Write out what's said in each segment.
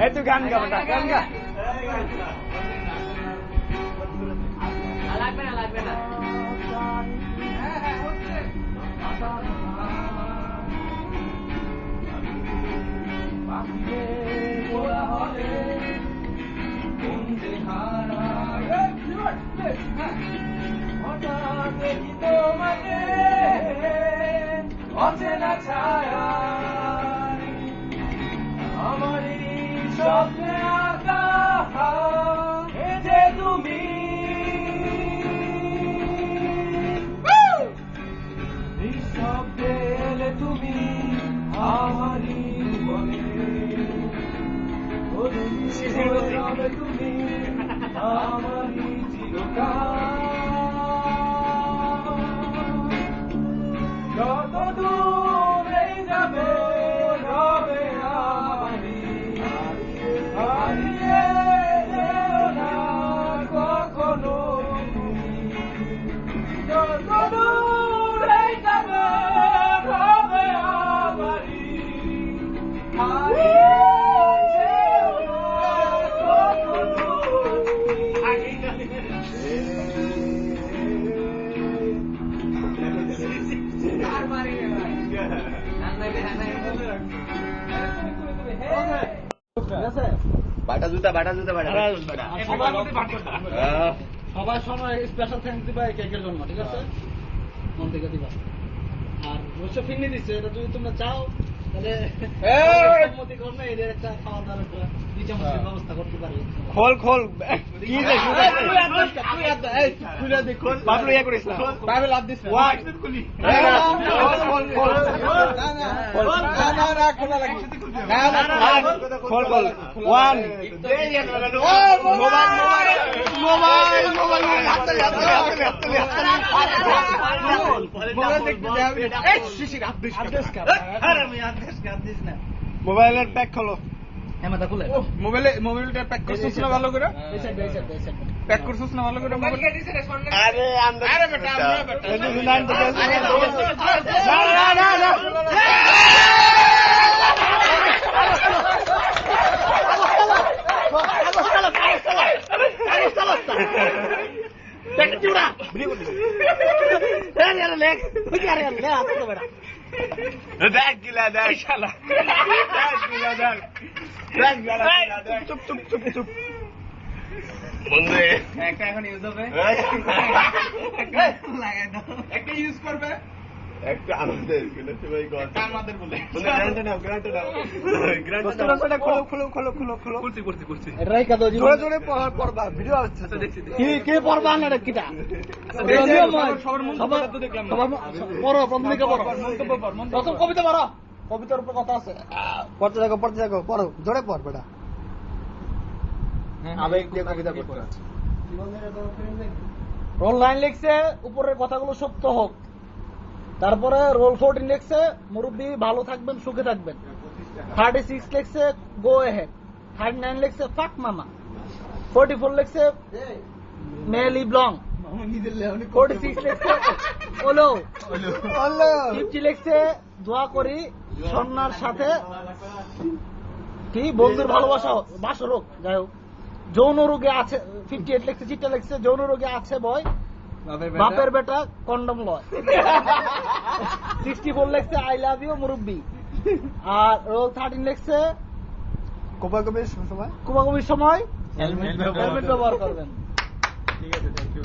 Itu kan enggak benar, kan enggak? Alag benar. স্বপ্নে আঁকা যে তুমি নিঃশব্দে এলে তুমি আমারই জীবনে রবে তুমি আমারই চিরকাল যত দূরে যাবে রবে আমারই হারিয়ে যেও না কখনো তুমি যত দূরে যাবে রবে আমারই হারিয়ে যেও না কখনো সবাই সময় স্পেশাল থ্যাঙ্কস দিবা কেকের জন্য, ঠিক আছে? মন থেকে দিবা। আর অবশ্য ফিরনি দিচ্ছে, এটা যদি তোমরা চাও তাহলে সম্মতি করবে, এদের একটা খাওয়া দাওয়ার একটা 2 চামচের ব্যবস্থা করতে পারি। খোল কি যে খুলে দে খোল বাবলু ইয়া করিস না বাইরে লাভ দিস না খুলি না খোলা লাগি খোল 1 মোবাইল হাতে মোবাইলের প্যাক খোলো মোবাইলটা প্যাক করছিস না ভালো করে প্যাক করছিস না ভালো করে মোবাইল আরে বেটা চুপ বন্ধু এখন ইউজ হবে একটা ইউজ করবে একটা আমাদের আমাদের বলে খুলছি জোরে পড়বা ভিডিও আছে কে পড়বা না রে কিটা সবার মন্তব্য তো দেখলাম পড়ো প্রথমে পড়ো প্রথম কবিতা পড়ো কবিতার উপর কথা আছে পড়তে থাকো পড়ো জোরে পড় বেটা আবেগ দিয়ে কবিতা পড়তে রোল 9 লিখছে উপরের কথাগুলো সত্য হোক, তারপরে রোল 14 লিখছে মুরব্বি ভালো থাকবেন সুখে থাকবেন, 36 লিখছে গো এহেড, 39 লিখছে ফাক মামা, 44 লিখছে মে লিভ লং, 46 লিখছে হলো 50 লিখছে দোয়া করি সন্ন্যার সাথে কি বন্ধুর ভালোবাসা বাসর হোক, যাই হোক। যৌন রোগে আছে 58 লিখছে, চিঠা লিখছে যৌন রোগে আছে বয় বাপের বেটা কন্ডম লয়। 64 লিখছে আই লাভ ইউ মুরব্বি। আর 13 লিখছে কোপাকুপির সময় হেলমেট ব্যবহার করবেন। ঠিক আছে, থ্যাংক ইউ।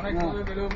অনেক ভালো পেলাম।